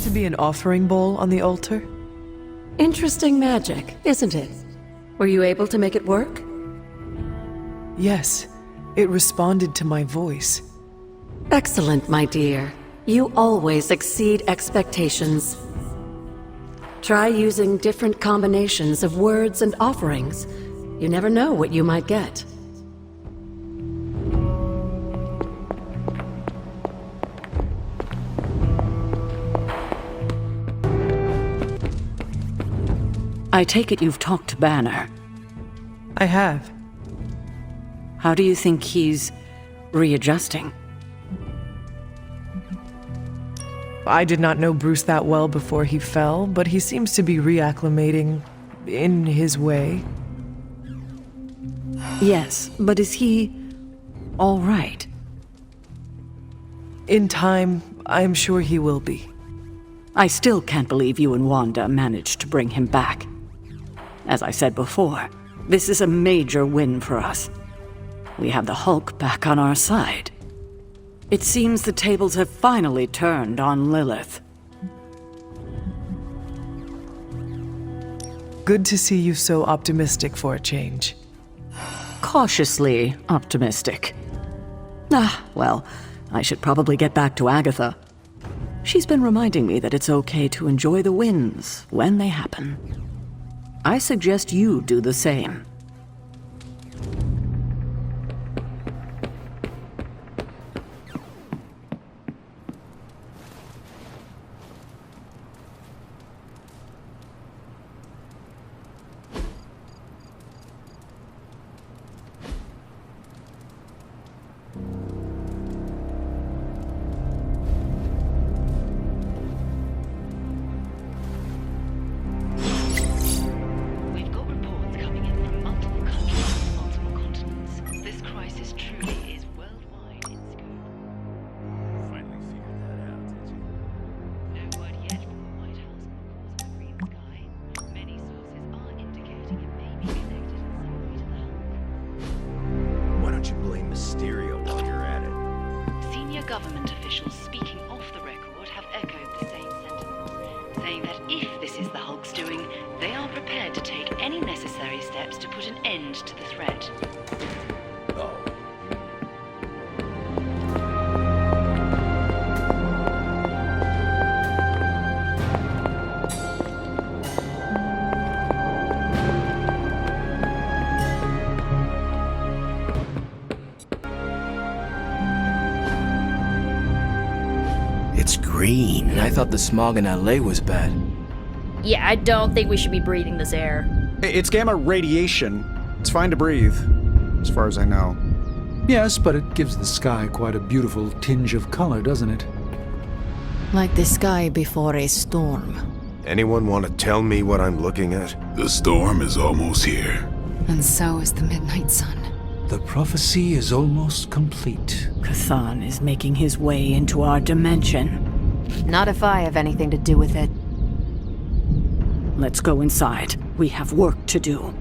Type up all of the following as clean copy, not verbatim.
to be an offering bowl on the altar? Interesting magic, isn't it? Were you able to make it work? Yes, it responded to my voice. Excellent, my dear. You always exceed expectations. Try using different combinations of words and offerings. You never know what you might get. I take it you've talked to Banner. I have. How do you think he's readjusting? I did not know Bruce that well before he fell, but he seems to be reacclimating in his way. Yes, but is he all right? In time, I am sure he will be. I still can't believe you and Wanda managed to bring him back. As I said before, this is a major win for us. We have the Hulk back on our side. It seems the tables have finally turned on Lilith. Good to see you so optimistic for a change. Cautiously optimistic. Well, I should probably get back to Agatha. She's been reminding me that it's okay to enjoy the wins when they happen. I suggest you do the same. Government officials speaking off the record have echoed the same sentiment, saying that if this is the Hulk's doing, they are prepared to take any necessary steps to put an end to the threat. It's green. I thought the smog in LA was bad. Yeah, I don't think we should be breathing this air. It's gamma radiation. It's fine to breathe, as far as I know. Yes, but it gives the sky quite a beautiful tinge of color, doesn't it? Like the sky before a storm. Anyone want to tell me what I'm looking at? The storm is almost here. And so is the midnight sun. The prophecy is almost complete. Chthon is making his way into our dimension. Not if I have anything to do with it. Let's go inside. We have work to do.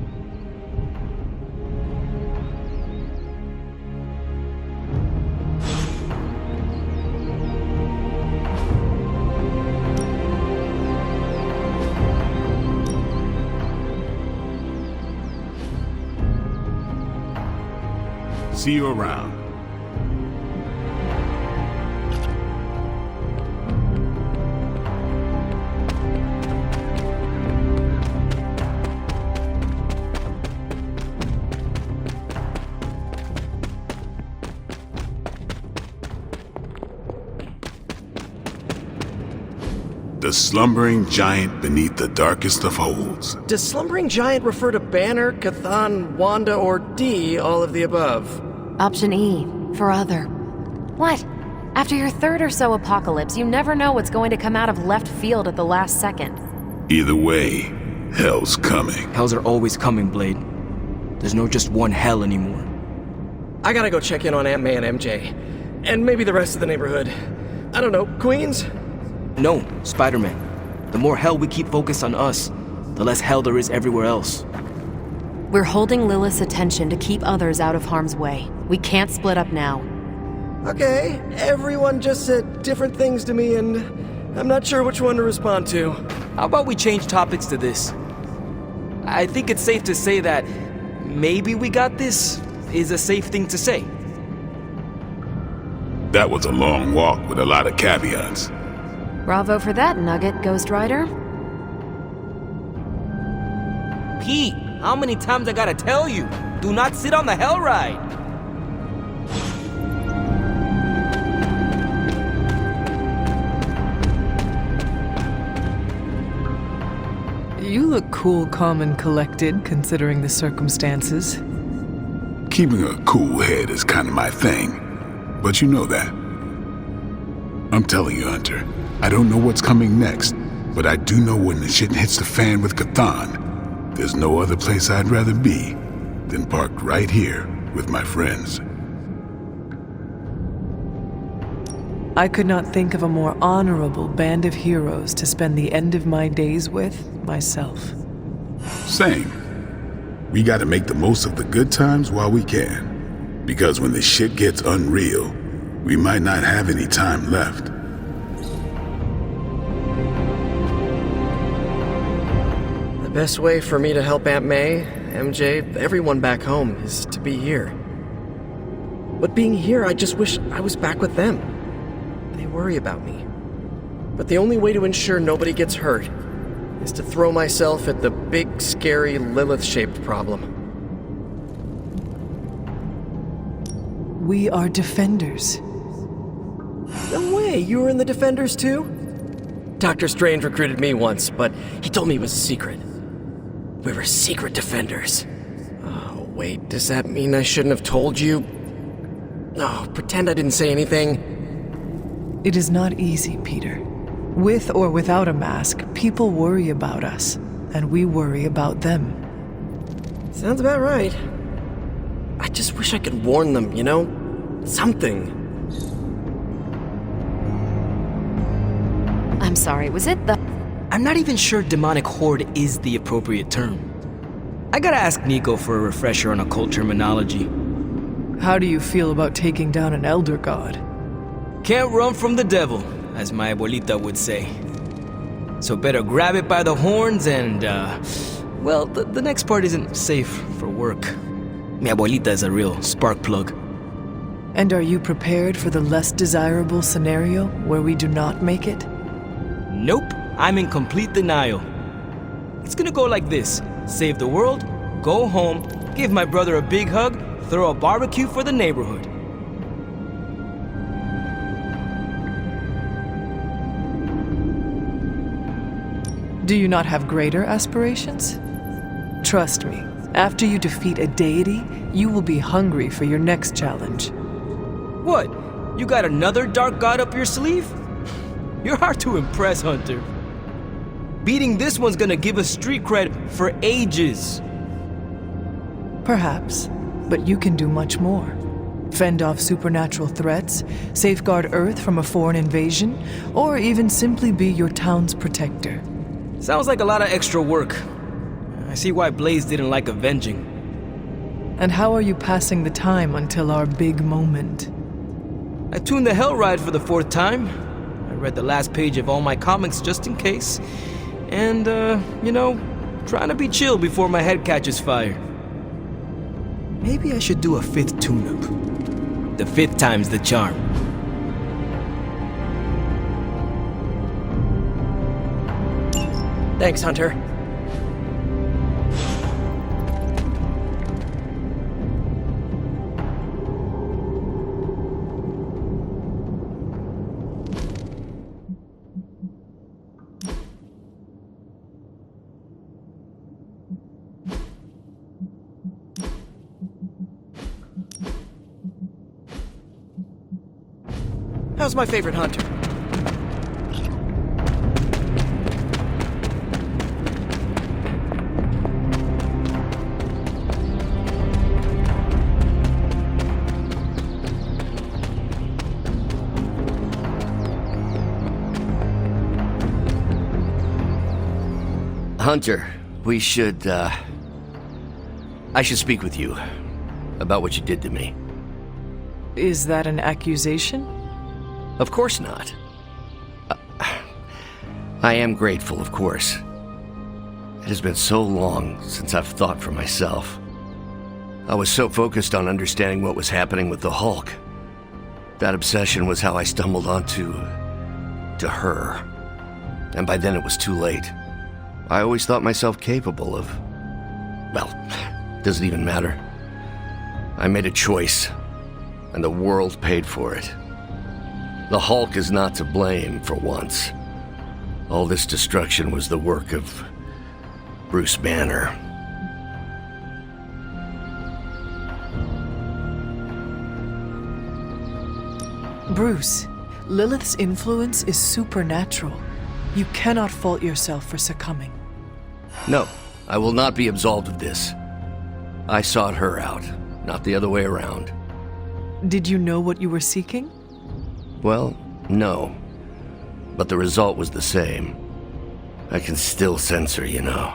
See you around. The slumbering giant beneath the darkest of holds. Does slumbering giant refer to Banner, Chthon, Wanda, or D, all of the above? Option E, for other. What? After your third or so apocalypse, you never know what's going to come out of left field at the last second. Either way, hell's coming. Hells are always coming, Blade. There's no just one hell anymore. I gotta go check in on Aunt May and MJ. And maybe the rest of the neighborhood. I don't know, Queens? No, Spider-Man. The more hell we keep focused on us, the less hell there is everywhere else. We're holding Lilith's attention to keep others out of harm's way. We can't split up now. Okay, everyone just said different things to me, and I'm not sure which one to respond to. How about we change topics to this? I think it's safe to say that maybe we got this is a safe thing to say. That was a long walk with a lot of caveats. Bravo for that nugget, Ghost Rider. Pete, how many times I gotta tell you? Do not sit on the hell ride! You look cool, calm, and collected, considering the circumstances. Keeping a cool head is kind of my thing, but you know that. I'm telling you, Hunter, I don't know what's coming next, but I do know when the shit hits the fan with Cthon, there's no other place I'd rather be than parked right here with my friends. I could not think of a more honorable band of heroes to spend the end of my days with myself. Same. We gotta make the most of the good times while we can. Because when the shit gets unreal, we might not have any time left. The best way for me to help Aunt May, MJ, everyone back home is to be here. But being here, I just wish I was back with them. They worry about me. But the only way to ensure nobody gets hurt is to throw myself at the big, scary, Lilith-shaped problem. We are defenders. No way, you were in the Defenders too? Doctor Strange recruited me once, but he told me it was a secret. We were secret defenders. Oh, wait, does that mean I shouldn't have told you? Oh, pretend I didn't say anything. It is not easy, Peter. With or without a mask, people worry about us, and we worry about them. Sounds about right. I just wish I could warn them, you know? Something. I'm sorry, was it the... I'm not even sure demonic horde is the appropriate term. I gotta ask Nico for a refresher on occult terminology. How do you feel about taking down an elder god? Can't run from the devil, as my abuelita would say. So better grab it by the horns and, well, the next part isn't safe for work. Mi abuelita is a real spark plug. And are you prepared for the less desirable scenario where we do not make it? Nope, I'm in complete denial. It's gonna go like this. Save the world, go home, give my brother a big hug, throw a barbecue for the neighborhood. Do you not have greater aspirations? Trust me, after you defeat a deity, you will be hungry for your next challenge. What? You got another dark god up your sleeve? You're hard to impress, Hunter. Beating this one's gonna give us street cred for ages. Perhaps, but you can do much more. Fend off supernatural threats, safeguard Earth from a foreign invasion, or even simply be your town's protector. Sounds like a lot of extra work. I see why Blaze didn't like avenging. And how are you passing the time until our big moment? I tuned the Hell Ride for the 4th time. I read the last page of all my comics just in case. And, you know, trying to be chill before my head catches fire. Maybe I should do a 5th tune-up. The 5th time's the charm. Thanks, Hunter. How's my favorite hunter? Hunter, we should, I should speak with you about what you did to me. Is that an accusation? Of course not. I am grateful, of course. It has been so long since I've thought for myself. I was so focused on understanding what was happening with the Hulk. That obsession was how I stumbled onto her. And by then it was too late. I always thought myself capable of... well, doesn't even matter. I made a choice, and the world paid for it. The Hulk is not to blame for once. All this destruction was the work of Bruce Banner. Bruce, Lilith's influence is supernatural. You cannot fault yourself for succumbing. No, I will not be absolved of this. I sought her out, not the other way around. Did you know what you were seeking? Well, no. But the result was the same. I can still sense her, you know.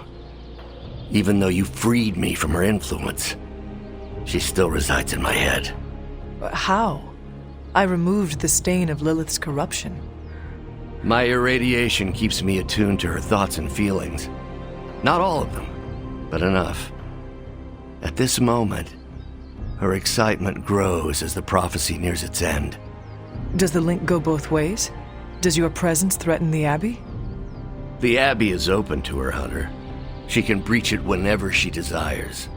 Even though you freed me from her influence, she still resides in my head. How? I removed the stain of Lilith's corruption. My irradiation keeps me attuned to her thoughts and feelings. Not all of them, but enough. At this moment, her excitement grows as the prophecy nears its end. Does the link go both ways? Does your presence threaten the Abbey? The Abbey is open to her, Hunter. She can breach it whenever she desires.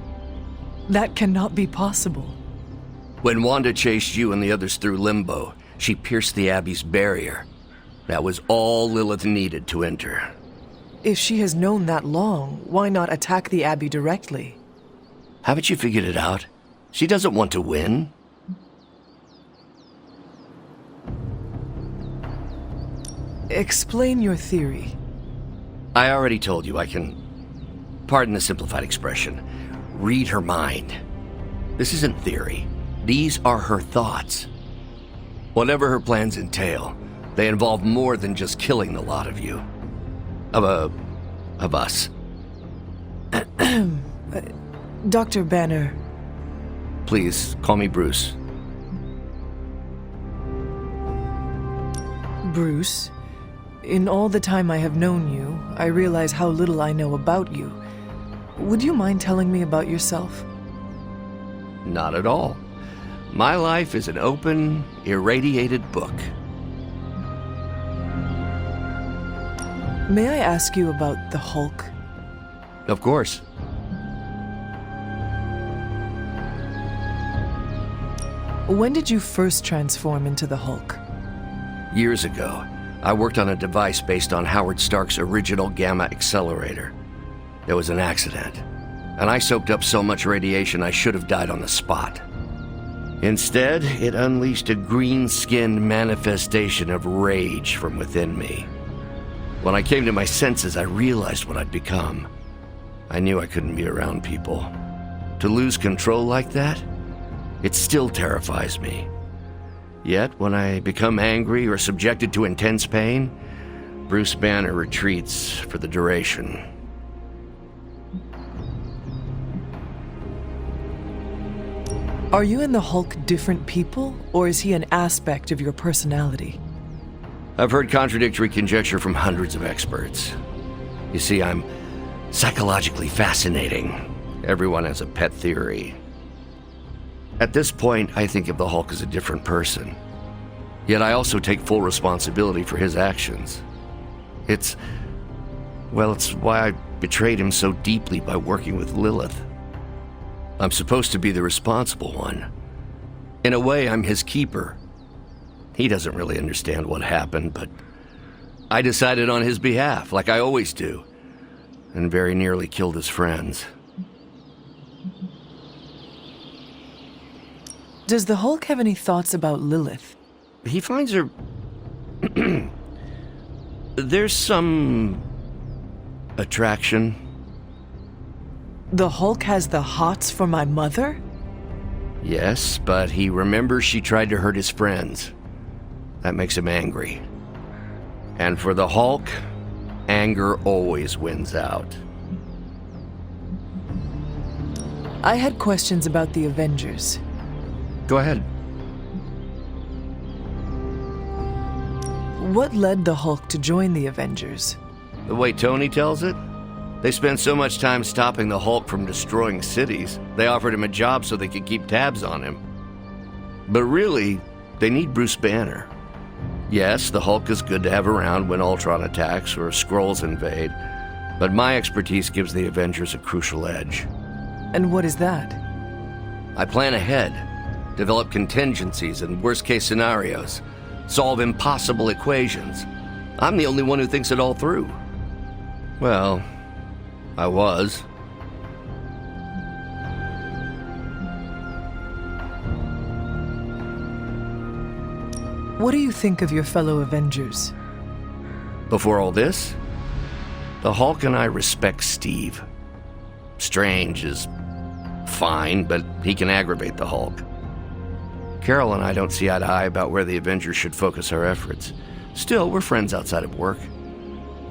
That cannot be possible. When Wanda chased you and the others through Limbo, she pierced the Abbey's barrier. That was all Lilith needed to enter. If she has known that long, why not attack the Abbey directly? Haven't you figured it out? She doesn't want to win. Explain your theory. I already told you I can, pardon the simplified expression, read her mind. This isn't theory. These are her thoughts. Whatever her plans entail, they involve more than just killing the lot of you. Of us. Dr. Banner. Please, call me Bruce. Bruce, in all the time I have known you, I realize how little I know about you. Would you mind telling me about yourself? Not at all. My life is an open, irradiated book. May I ask you about the Hulk? Of course. When did you first transform into the Hulk? Years ago, I worked on a device based on Howard Stark's original gamma accelerator. There was an accident, and I soaked up so much radiation I should have died on the spot. Instead, it unleashed a green-skinned manifestation of rage from within me. When I came to my senses, I realized what I'd become. I knew I couldn't be around people. To lose control like that, it still terrifies me. Yet, when I become angry or subjected to intense pain, Bruce Banner retreats for the duration. Are you and the Hulk different people, or is he an aspect of your personality? I've heard contradictory conjecture from hundreds of experts. You see, I'm psychologically fascinating. Everyone has a pet theory. At this point, I think of the Hulk as a different person. Yet I also take full responsibility for his actions. It's why I betrayed him so deeply by working with Lilith. I'm supposed to be the responsible one. In a way, I'm his keeper. He doesn't really understand what happened, but I decided on his behalf, like I always do, and very nearly killed his friends. Does the Hulk have any thoughts about Lilith? He finds her... There's some... attraction. The Hulk has the hots for my mother? Yes, but he remembers she tried to hurt his friends. That makes him angry. And for the Hulk, anger always wins out. I had questions about the Avengers. Go ahead. What led the Hulk to join the Avengers? The way Tony tells it, they spent so much time stopping the Hulk from destroying cities, they offered him a job so they could keep tabs on him. But really, they need Bruce Banner. Yes, the Hulk is good to have around when Ultron attacks or Skrulls invade, but my expertise gives the Avengers a crucial edge. And what is that? I plan ahead, develop contingencies and worst-case scenarios, solve impossible equations. I'm the only one who thinks it all through. Well, I was. What do you think of your fellow Avengers? Before all this, the Hulk and I respect Steve. Strange is fine, but he can aggravate the Hulk. Carol and I don't see eye to eye about where the Avengers should focus our efforts. Still, we're friends outside of work.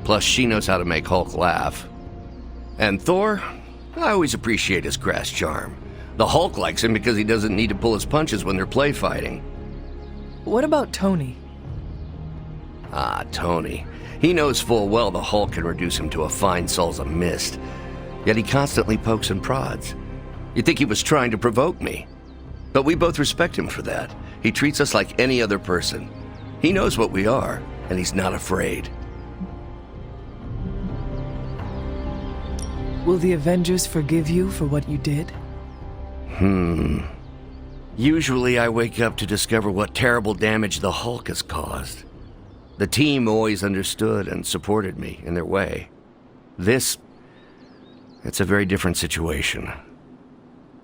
Plus, she knows how to make Hulk laugh. And Thor, I always appreciate his crass charm. The Hulk likes him because he doesn't need to pull his punches when they're play fighting. What about Tony? Ah, Tony. He knows full well the Hulk can reduce him to a fine salsa mist. Yet he constantly pokes and prods. You'd think he was trying to provoke me. But we both respect him for that. He treats us like any other person. He knows what we are, and he's not afraid. Will the Avengers forgive you for what you did? Usually I wake up to discover what terrible damage the Hulk has caused. The team always understood and supported me in their way. It's a very different situation.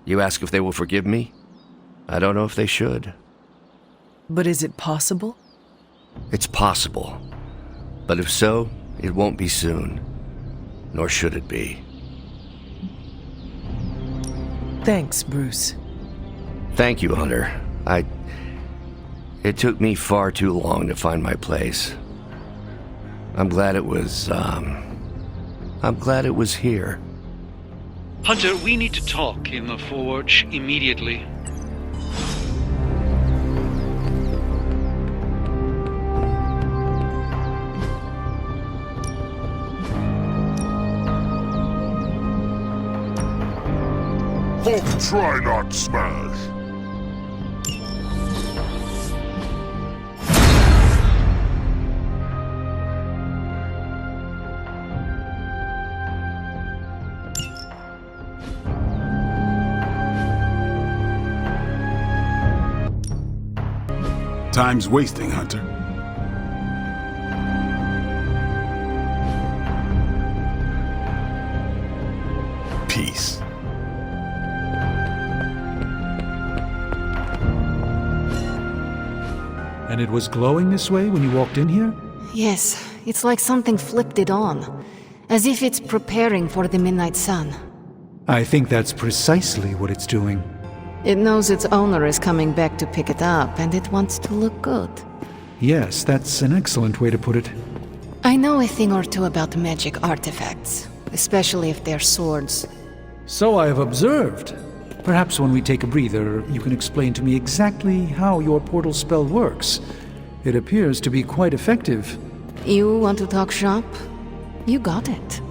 You ask if they will forgive me? I don't know if they should. But is it possible? It's possible. But if so, it won't be soon. Nor should it be. Thanks, Bruce. Thank you, Hunter. It took me far too long to find my place. I'm glad it was here. Hunter, we need to talk in the forge immediately. Hulk, try not smash. Time's wasting, Hunter. Peace. And it was glowing this way when you walked in here? Yes, it's like something flipped it on. As if it's preparing for the midnight sun. I think that's precisely what it's doing. It knows its owner is coming back to pick it up, and it wants to look good. Yes, that's an excellent way to put it. I know a thing or two about magic artifacts, especially if they're swords. So I have observed. Perhaps when we take a breather, you can explain to me exactly how your portal spell works. It appears to be quite effective. You want to talk shop? You got it.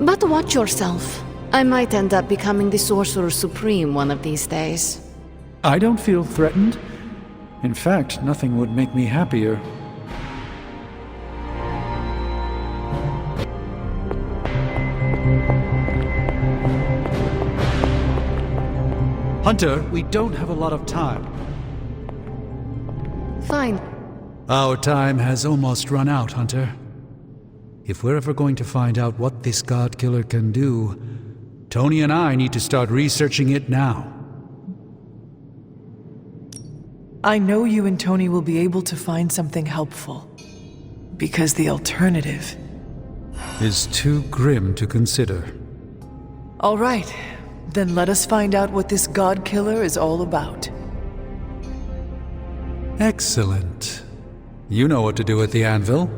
But watch yourself. I might end up becoming the Sorcerer Supreme one of these days. I don't feel threatened. In fact, nothing would make me happier. Hunter, we don't have a lot of time. Fine. Our time has almost run out, Hunter. If we're ever going to find out what this God Killer can do, Tony and I need to start researching it now. I know you and Tony will be able to find something helpful. Because the alternative is too grim to consider. All right. Then let us find out what this God Killer is all about. Excellent. You know what to do at the anvil.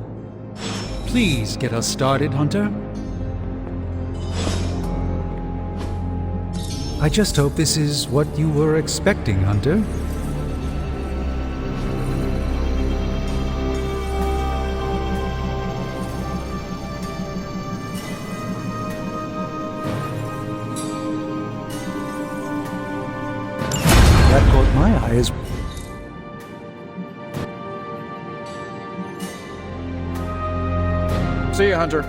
Please get us started, Hunter. I just hope this is what you were expecting, Hunter. See you, Hunter.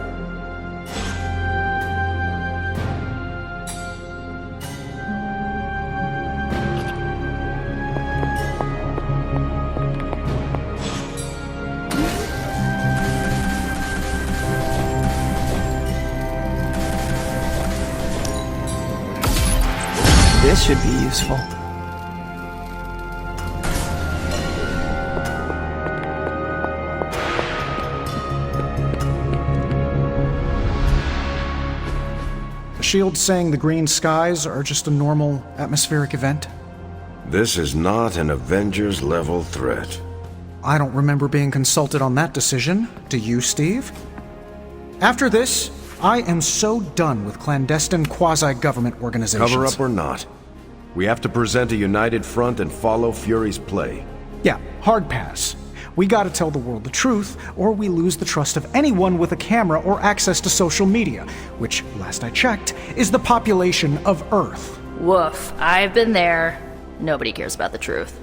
This should be useful. The shield's saying the green skies are just a normal atmospheric event? This is not an Avengers-level threat. I don't remember being consulted on that decision. Do you, Steve? After this, I am so done with clandestine quasi-government organizations. Cover up or not, we have to present a united front and follow Fury's play. Yeah, hard pass. We gotta tell the world the truth, or we lose the trust of anyone with a camera or access to social media, which, last I checked, is the population of Earth. Woof, I've been there. Nobody cares about the truth.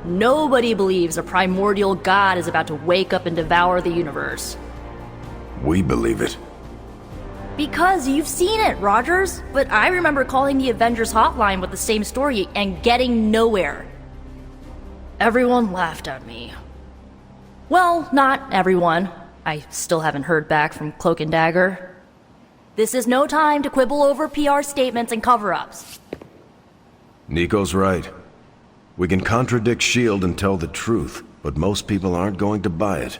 Nobody believes a primordial god is about to wake up and devour the universe. We believe it. Because you've seen it, Rogers. But I remember calling the Avengers hotline with the same story and getting nowhere. Everyone laughed at me. Well, not everyone. I still haven't heard back from Cloak and Dagger. This is no time to quibble over PR statements and cover-ups. Nico's right. We can contradict S.H.I.E.L.D. and tell the truth, but most people aren't going to buy it.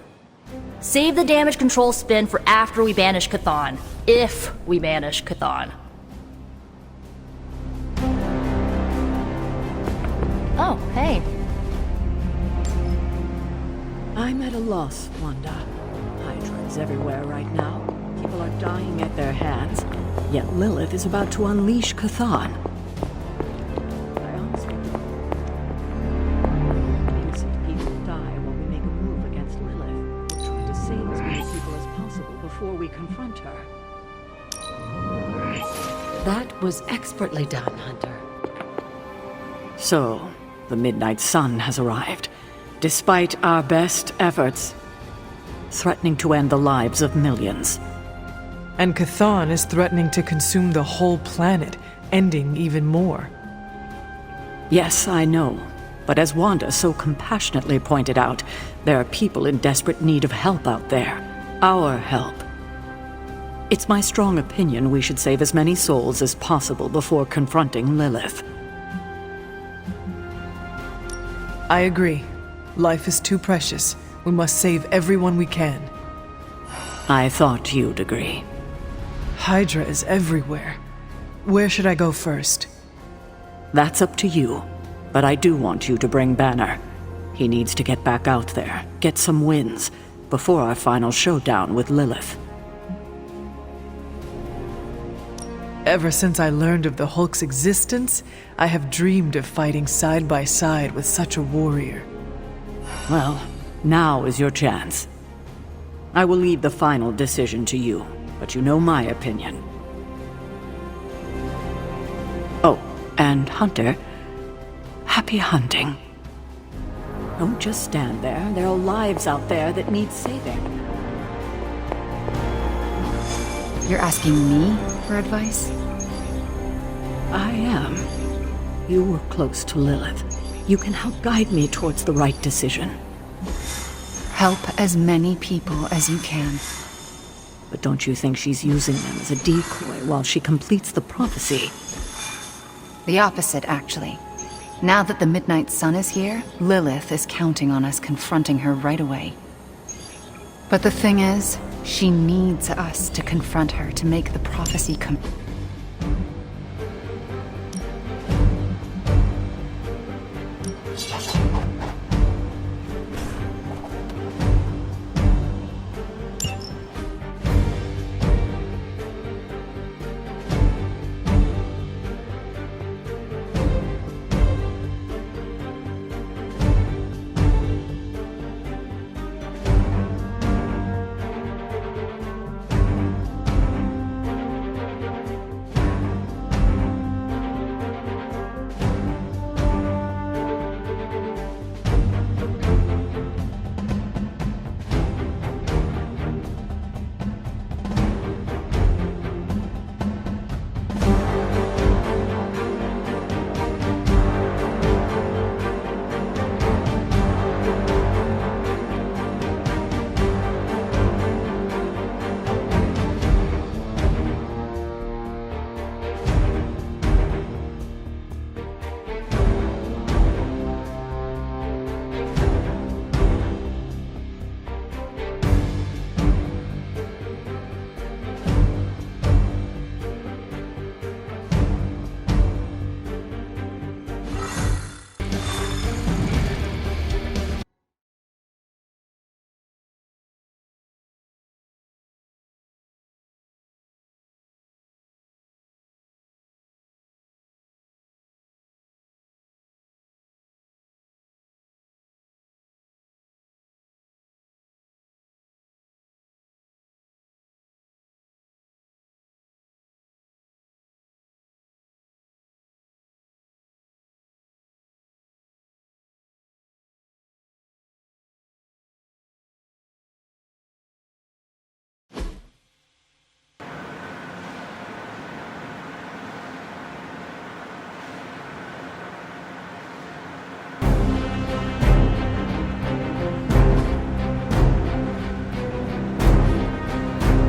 Save the damage control spin for after we banish Chthon. If we banish Chthon. Oh, hey. I'm at a loss, Wanda. Hydra is everywhere right now. People are dying at their hands. Yet Lilith is about to unleash Chthon. I honestly innocent people die while we make a move against Lilith. We'll try to save as many people as possible before we confront her. That was expertly done, Hunter. So, the Midnight Sun has arrived. Despite our best efforts, threatening to end the lives of millions. And Chthon is threatening to consume the whole planet, ending even more. Yes, I know. But as Wanda so compassionately pointed out, there are people in desperate need of help out there. Our help. It's my strong opinion we should save as many souls as possible before confronting Lilith. I agree. Life is too precious. We must save everyone we can. I thought you'd agree. Hydra is everywhere. Where should I go first? That's up to you. But I do want you to bring Banner. He needs to get back out there, get some wins, before our final showdown with Lilith. Ever since I learned of the Hulk's existence, I have dreamed of fighting side by side with such a warrior. Well, now is your chance. I will leave the final decision to you, but you know my opinion. Oh, and Hunter, happy hunting. Don't just stand there. There are lives out there that need saving. You're asking me for advice? I am. You were close to Lilith. You can help guide me towards the right decision. Help as many people as you can. But don't you think she's using them as a decoy while she completes the prophecy? The opposite, actually. Now that the Midnight Sun is here, Lilith is counting on us confronting her right away. But the thing is, she needs us to confront her to make the prophecy come.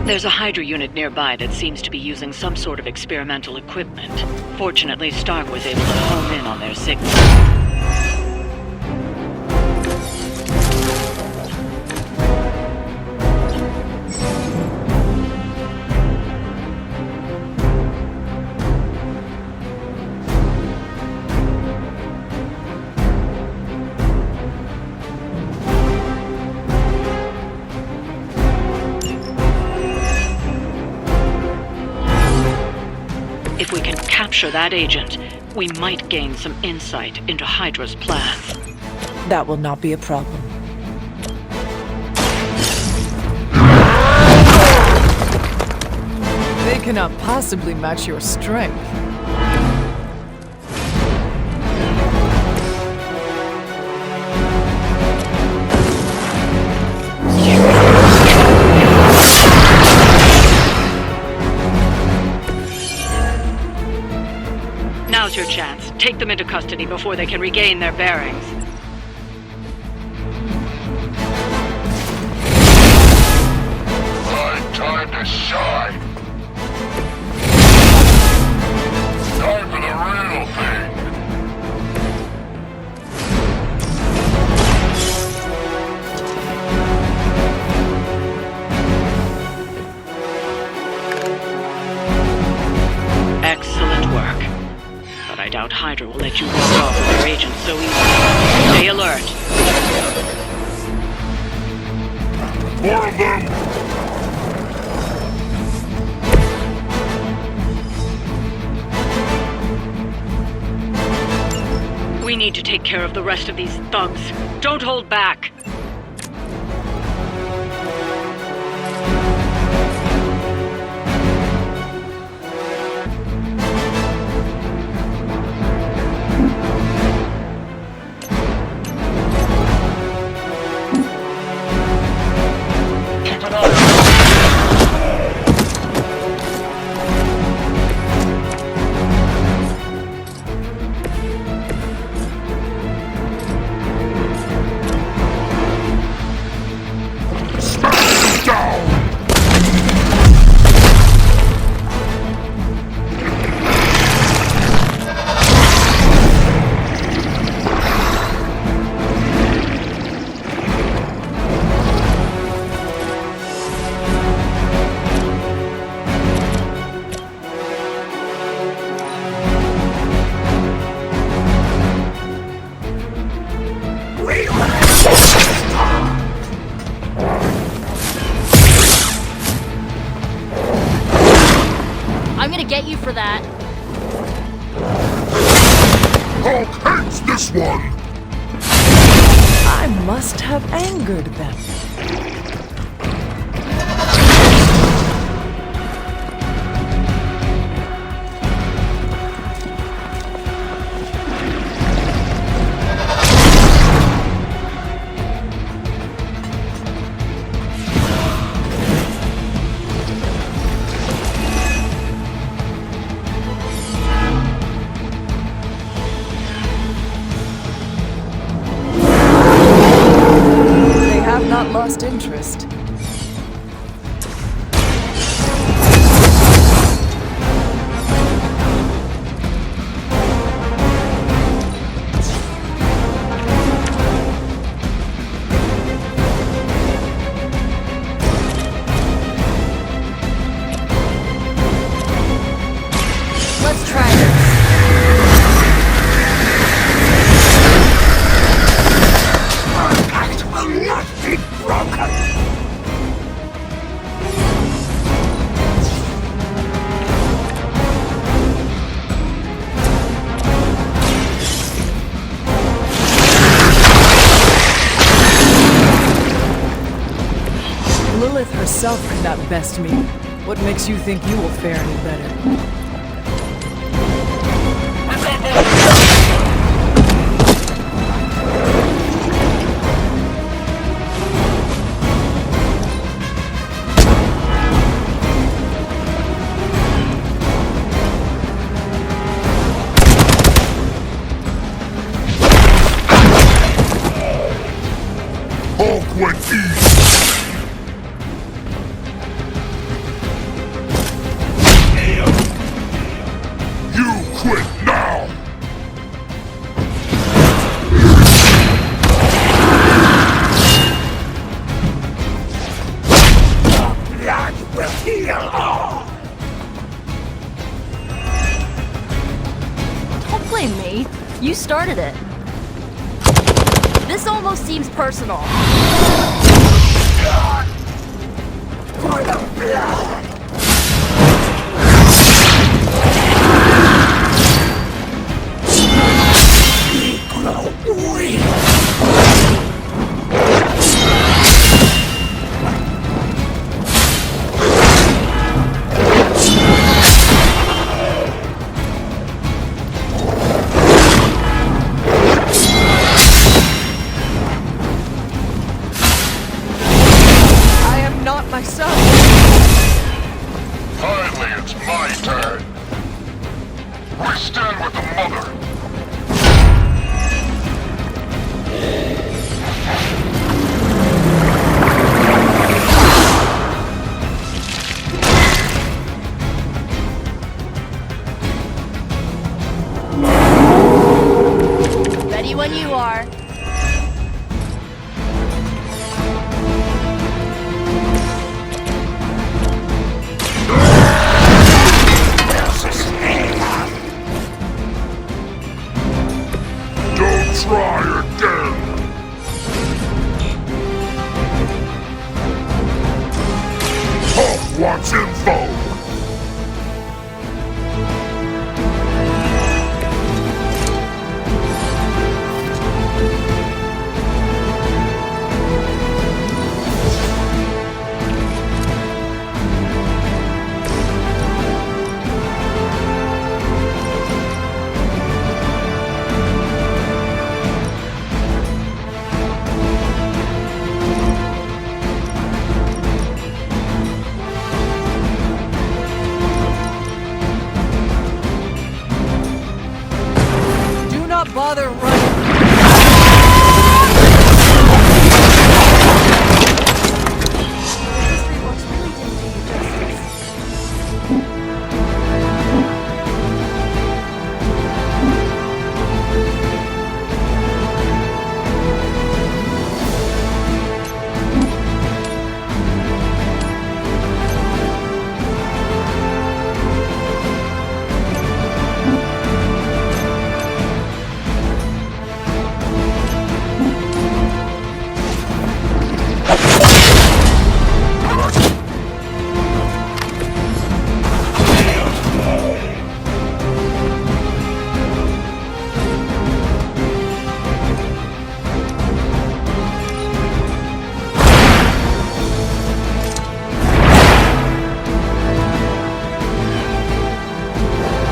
There's a Hydra unit nearby that seems to be using some sort of experimental equipment. Fortunately, Stark was able to home in on their signal. If we can capture that agent, we might gain some insight into Hydra's plans. That will not be a problem. They cannot possibly match your strength. Now's your chance. Take them into custody before they can regain their bearings. Time to shine! Time for the real thing! Excellent work. But I doubt Hydra will let you walk off with their agents so easily. Stay alert. More of them! We need to take care of the rest of these thugs. Don't hold back. I'm gonna get you for that. Hulk hates this one! I must have angered them. Not lost interest. Let's try this. Lilith herself could not best me. What makes you think you will fare any better? Hulk went east! started it. This almost seems personal. For the blood! Myself. Finally, it's my turn. We stand with the mother. Ready when you are. Try again! Hulk wants info! Bother running.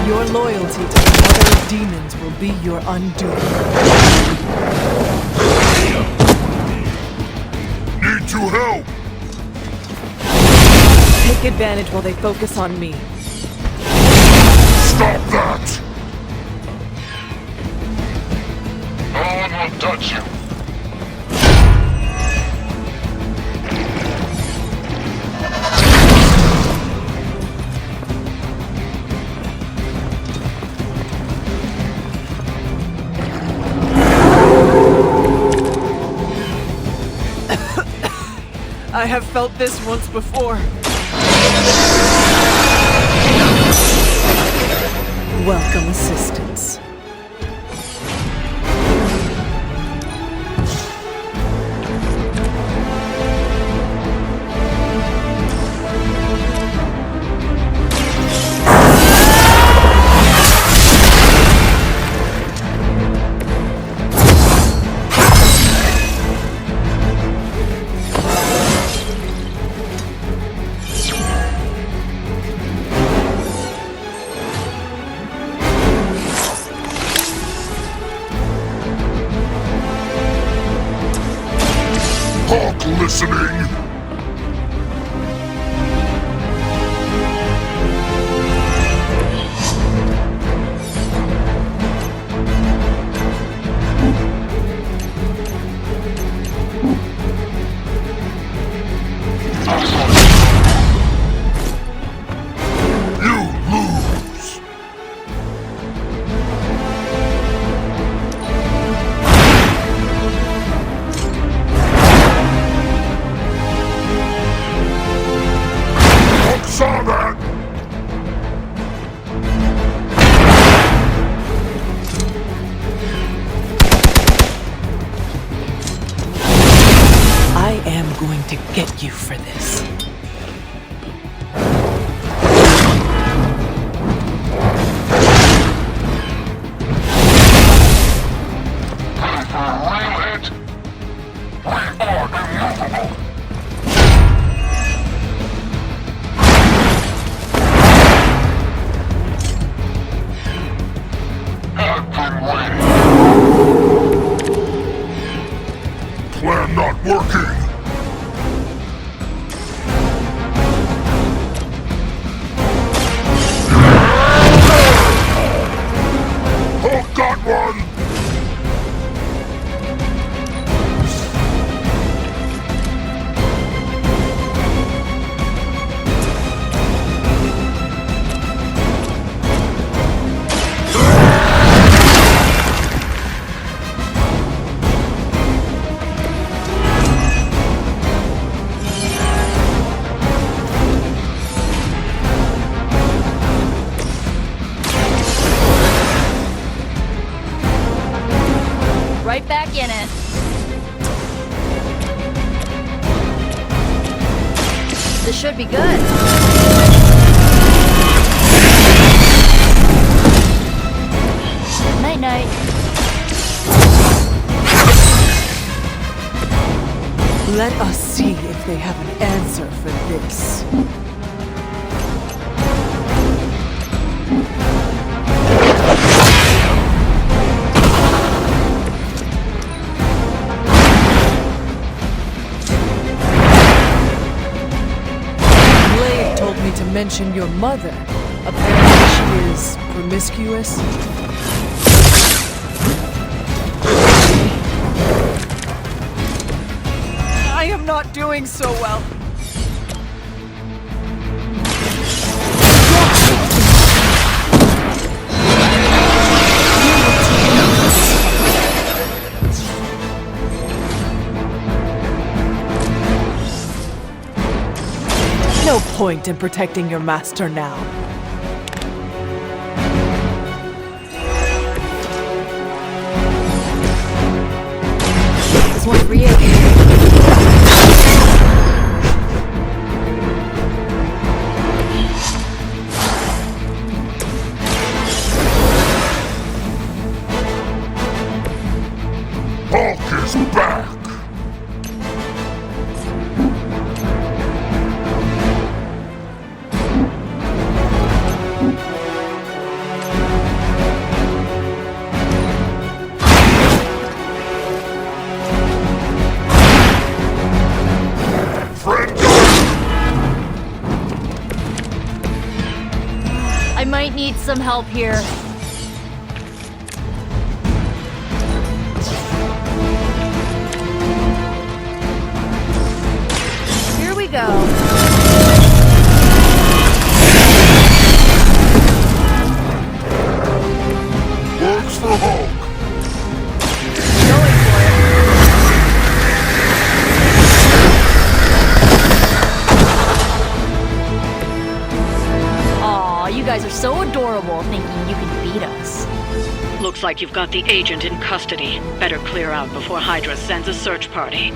Your loyalty to the Mother of Demons will be your undoing. Need to help! Take advantage while they focus on me. Stop that! No one will touch you. I have felt this once before. Welcome assistance. Hulk listening! I'm going to get you for this. Plan not working! Hulk got one! Right back in it. This should be good. Night-night. Let us see if they have an answer for this. To mention your mother. Apparently she is promiscuous. I am not doing so well. No point in protecting your master now. This one's for you. Hulk is back! I might need some help here. Here we go. Works for Hulk! Going for it. Aw, you guys are so adorable thinking you can beat us. Looks like you've got the agent in custody. Better clear out before Hydra sends a search party.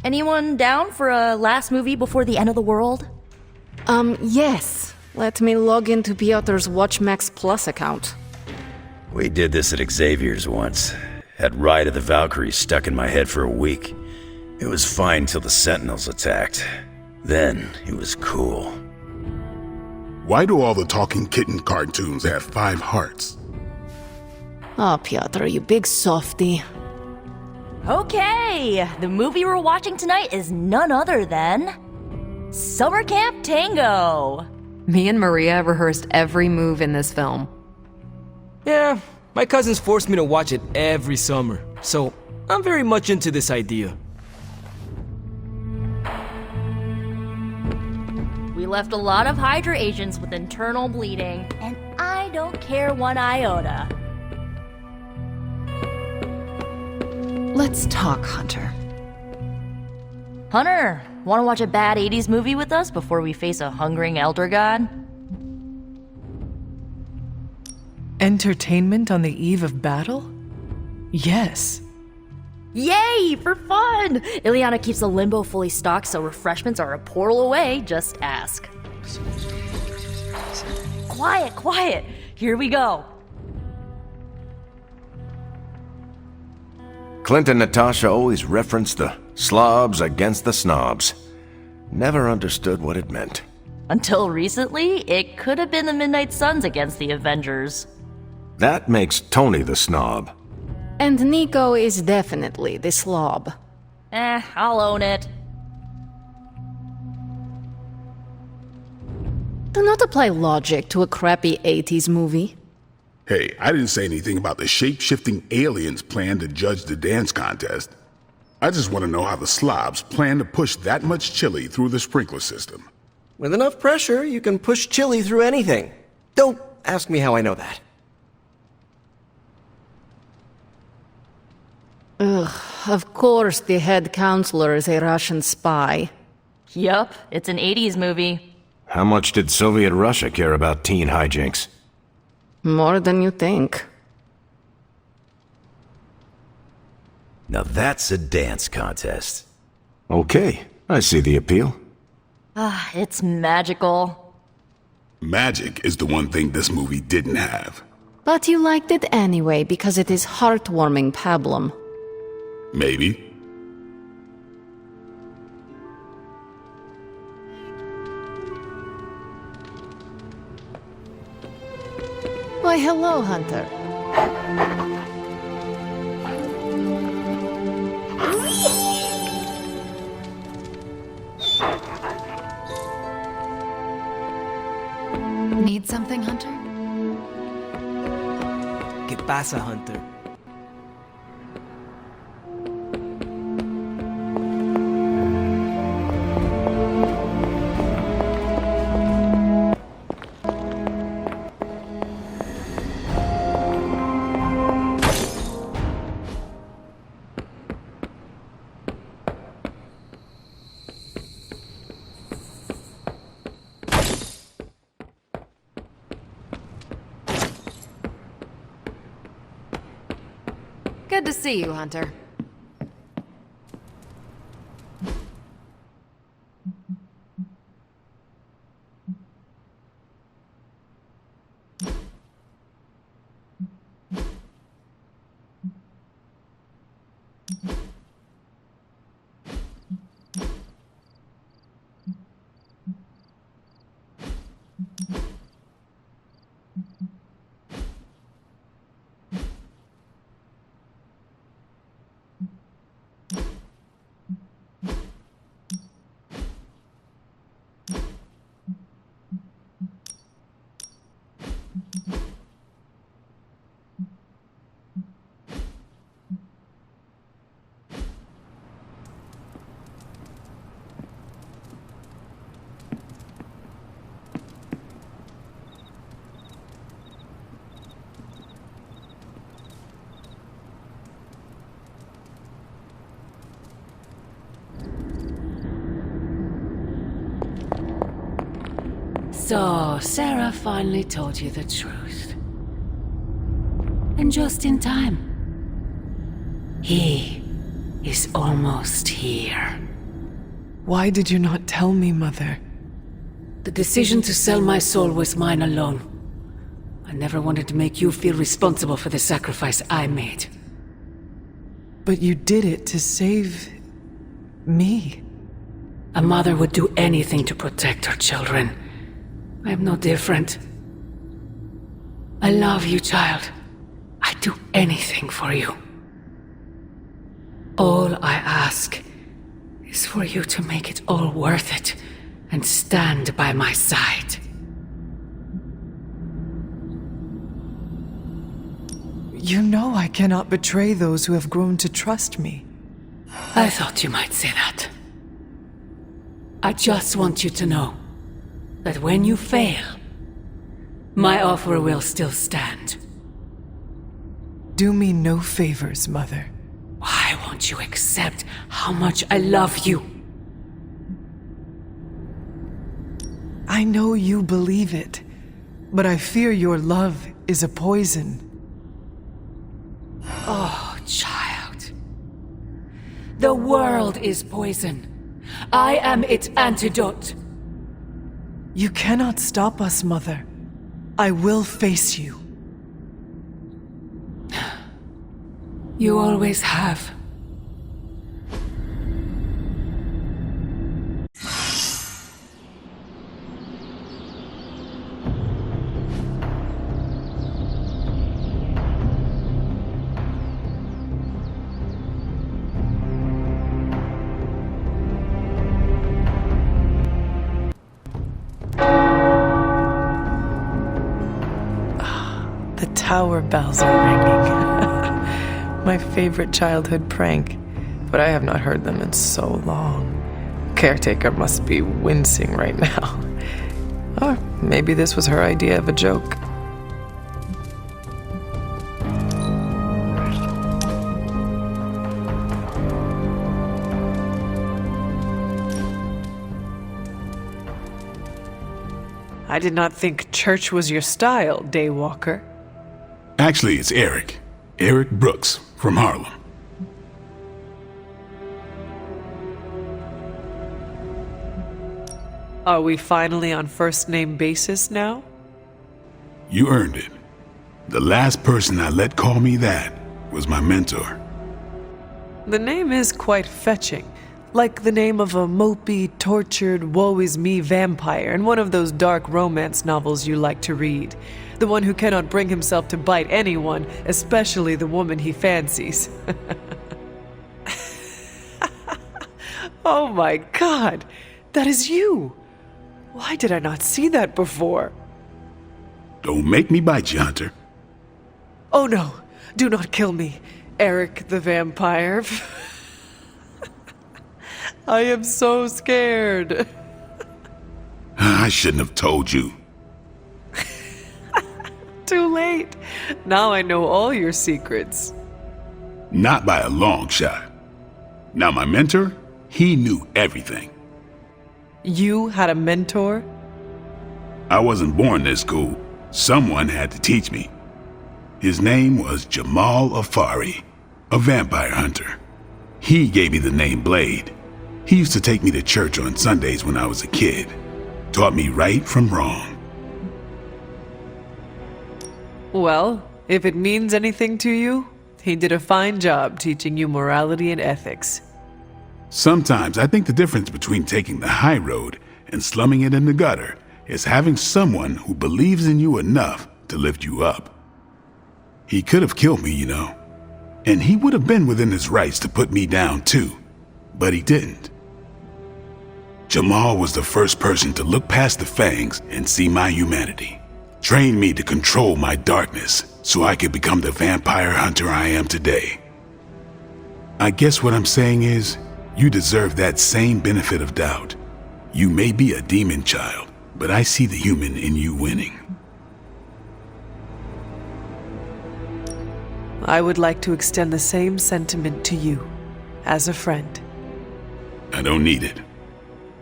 Anyone down for a last movie before the end of the world? Yes. Let me log into Piotr's WatchMax Plus account. We did this at Xavier's once. Had Ride of the Valkyries stuck in my head for a week. It was fine till the Sentinels attacked. Then it was cool. Why do all the talking kitten cartoons have 5 hearts? Oh, Piotr, you big softy. Okay, the movie we're watching tonight is none other than Summer Camp Tango. Me and Maria rehearsed every move in this film. Yeah, my cousins forced me to watch it every summer, so I'm very much into this idea. We left a lot of Hydra agents with internal bleeding, and I don't care one iota. Let's talk, Hunter. Hunter, want to watch a bad 80s movie with us before we face a hungering elder god? Entertainment on the eve of battle? Yes. Yay, for fun! Ileana keeps the limbo fully stocked, so refreshments are a portal away. Just ask. Quiet, quiet. Here we go. Clint and Natasha always referenced the slobs against the snobs. Never understood what it meant. Until recently, it could have been the Midnight Suns against the Avengers. That makes Tony the snob. And Nico is definitely the slob. I'll own it. Do not apply logic to a crappy 80s movie. Hey, I didn't say anything about the shape-shifting aliens' plan to judge the dance contest. I just want to know how the slobs plan to push that much chili through the sprinkler system. With enough pressure, you can push chili through anything. Don't ask me how I know that. Ugh, of course the head counselor is a Russian spy. Yup, it's an 80s movie. How much did Soviet Russia care about teen hijinks? More than you think. Now that's a dance contest. Okay, I see the appeal. It's magical. Magic is the one thing this movie didn't have. But you liked it anyway because it is heartwarming pablum. Maybe. Why, hello, Hunter. Need something, Hunter? ¿Qué pasa, Hunter? Good to see you, Hunter. So, Sarah finally told you the truth. And just in time. He is almost here. Why did you not tell me, Mother? The decision to sell my soul was mine alone. I never wanted to make you feel responsible for the sacrifice I made. But you did it to save... me. A mother would do anything to protect her children. I am no different. I love you, child. I'd do anything for you. All I ask is for you to make it all worth it and stand by my side. You know I cannot betray those who have grown to trust me. I thought you might say that. I just want you to know that when you fail, my offer will still stand. Do me no favors, Mother. Why won't you accept how much I love you? I know you believe it, but I fear your love is a poison. Oh, child. The world is poison. I am its antidote. You cannot stop us, Mother. I will face you. You always have. The tower bells are ringing. My favorite childhood prank, but I have not heard them in so long. Caretaker must be wincing right now. Or maybe this was her idea of a joke. I did not think church was your style, Daywalker. Actually, it's Eric. Eric Brooks from Harlem. Are we finally on first-name basis now? You earned it. The last person I let call me that was my mentor. The name is quite fetching. Like the name of a mopey, tortured, woe-is-me vampire in one of those dark romance novels you like to read. The one who cannot bring himself to bite anyone, especially the woman he fancies. Oh my God! That is you! Why did I not see that before? Don't make me bite you, Hunter. Oh no! Do not kill me, Eric the vampire. I am so scared. I shouldn't have told you. Too late. Now I know all your secrets. Not by a long shot. Now my mentor, he knew everything. You had a mentor? I wasn't born this cool. Someone had to teach me. His name was Jamal Afari, a vampire hunter. He gave me the name Blade. He used to take me to church on Sundays when I was a kid. Taught me right from wrong. Well, if it means anything to you, he did a fine job teaching you morality and ethics. Sometimes I think the difference between taking the high road and slumming it in the gutter is having someone who believes in you enough to lift you up. He could have killed me, you know. And he would have been within his rights to put me down too. But he didn't. Jamal was the first person to look past the fangs and see my humanity. Trained me to control my darkness so I could become the vampire hunter I am today. I guess what I'm saying is, you deserve that same benefit of doubt. You may be a demon child, but I see the human in you winning. I would like to extend the same sentiment to you, as a friend. I don't need it,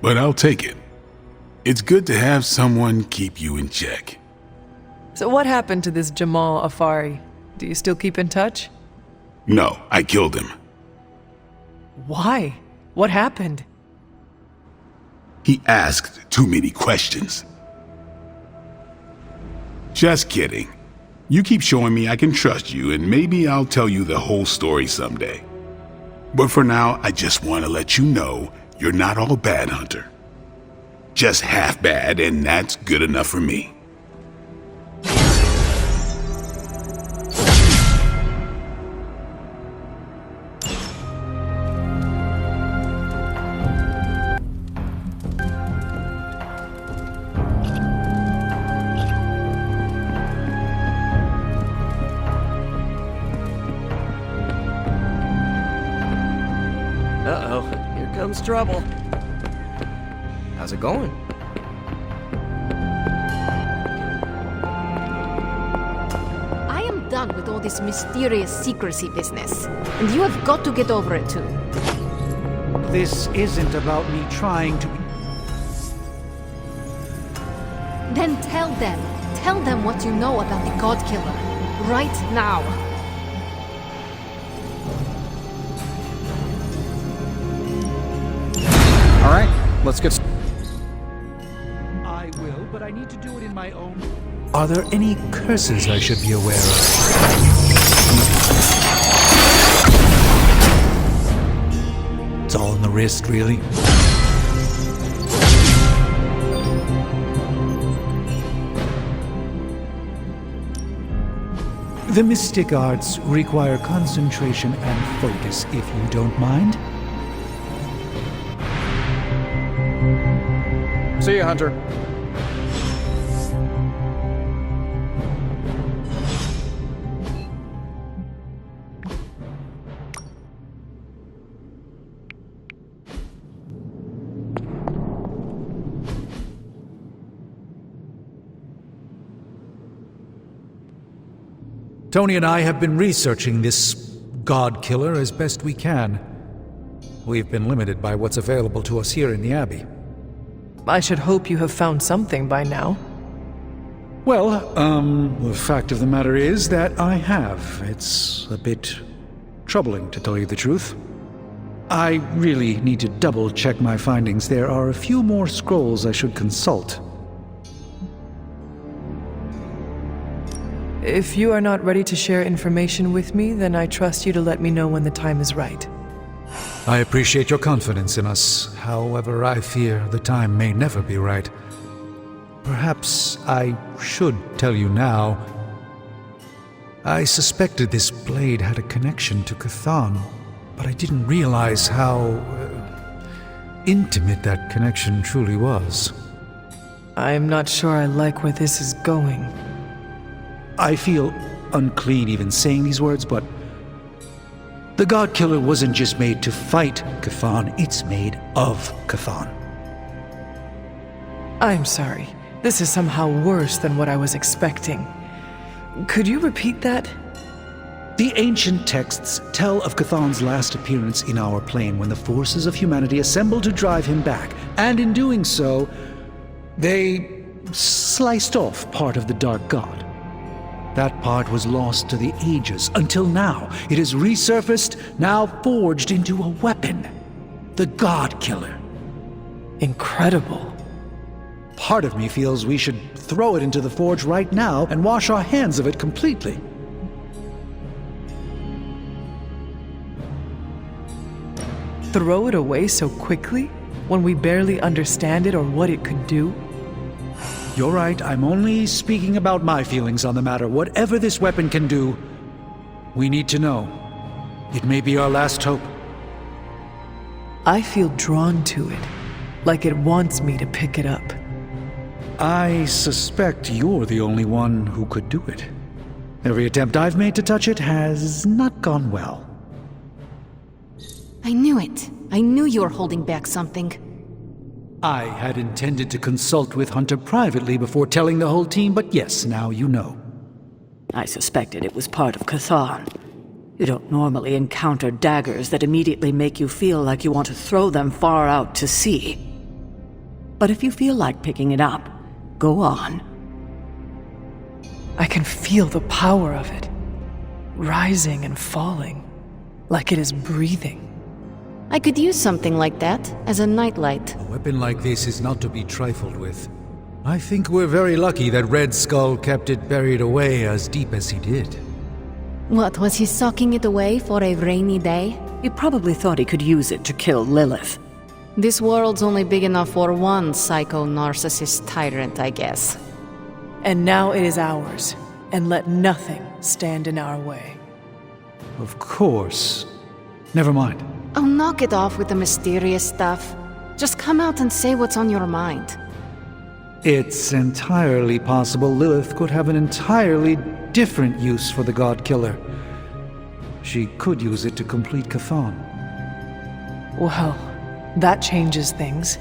but I'll take it. It's good to have someone keep you in check. So what happened to this Jamal Afari? Do you still keep in touch? No, I killed him. Why? What happened? He asked too many questions. Just kidding. You keep showing me I can trust you, and maybe I'll tell you the whole story someday. But for now, I just want to let you know you're not all bad, Hunter. Just half bad, and that's good enough for me. Uh-oh, here comes trouble. How's it going? I am done with all this mysterious secrecy business, and you have got to get over it too. This isn't about me trying to be... Then tell them. Tell them what you know about the God Killer. Right now. All right, let's get... I will, but I need to do it in my own... Are there any curses I should be aware of? It's all in the wrist, really. The mystic arts require concentration and focus, if you don't mind. See you, Hunter. Tony and I have been researching this God Killer as best we can. We've been limited by what's available to us here in the Abbey. I should hope you have found something by now. Well, the fact of the matter is that I have. It's a bit troubling, to tell you the truth. I really need to double-check my findings. There are a few more scrolls I should consult. If you are not ready to share information with me, then I trust you to let me know when the time is right. I appreciate your confidence in us. However, I fear the time may never be right. Perhaps I should tell you now. I suspected this blade had a connection to Chthon, but I didn't realize how intimate that connection truly was. I am not sure I like where this is going. I feel unclean even saying these words, but the God Killer wasn't just made to fight Chthon, it's made of Chthon. I'm sorry. This is somehow worse than what I was expecting. Could you repeat that? The ancient texts tell of Chthon's last appearance in our plane when the forces of humanity assembled to drive him back, and in doing so, they sliced off part of the Dark God. That part was lost to the ages, until now. It has resurfaced, now forged into a weapon. The God Killer. Incredible. Part of me feels we should throw it into the forge right now and wash our hands of it completely. Throw it away so quickly, when we barely understand it or what it could do? You're right, I'm only speaking about my feelings on the matter. Whatever this weapon can do, we need to know. It may be our last hope. I feel drawn to it, like it wants me to pick it up. I suspect you're the only one who could do it. Every attempt I've made to touch it has not gone well. I knew it. I knew you were holding back something. I had intended to consult with Hunter privately before telling the whole team, but yes, now you know. I suspected it was part of Chthon. You don't normally encounter daggers that immediately make you feel like you want to throw them far out to sea. But if you feel like picking it up, go on. I can feel the power of it, rising and falling, like it is breathing. I could use something like that as a nightlight. A weapon like this is not to be trifled with. I think we're very lucky that Red Skull kept it buried away as deep as he did. What, was he socking it away for a rainy day? He probably thought he could use it to kill Lilith. This world's only big enough for one psycho-narcissist tyrant, I guess. And now it is ours, and let nothing stand in our way. Of course. Never mind. Oh, knock it off with the mysterious stuff. Just come out and say what's on your mind. It's entirely possible Lilith could have an entirely different use for the God Killer. She could use it to complete Chthon. Well, that changes things.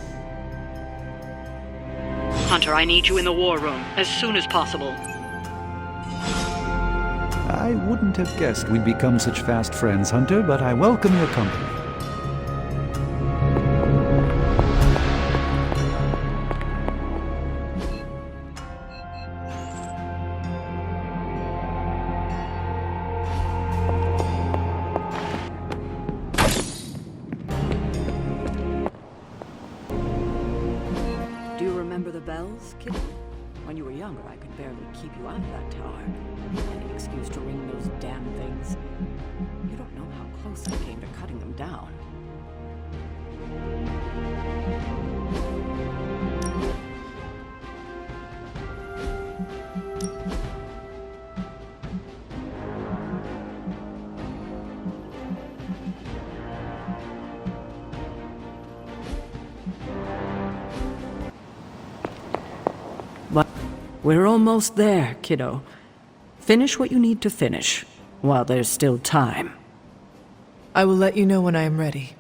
Hunter, I need you in the war room as soon as possible. I wouldn't have guessed we'd become such fast friends, Hunter, but I welcome your company. Do you remember the bells, kid? When you were younger, I could barely keep you out of that tower. Any excuse to ring those damn things. You don't know how close I came to cutting them down. But we're almost there, kiddo. Finish what you need to finish, while there's still time. I will let you know when I am ready.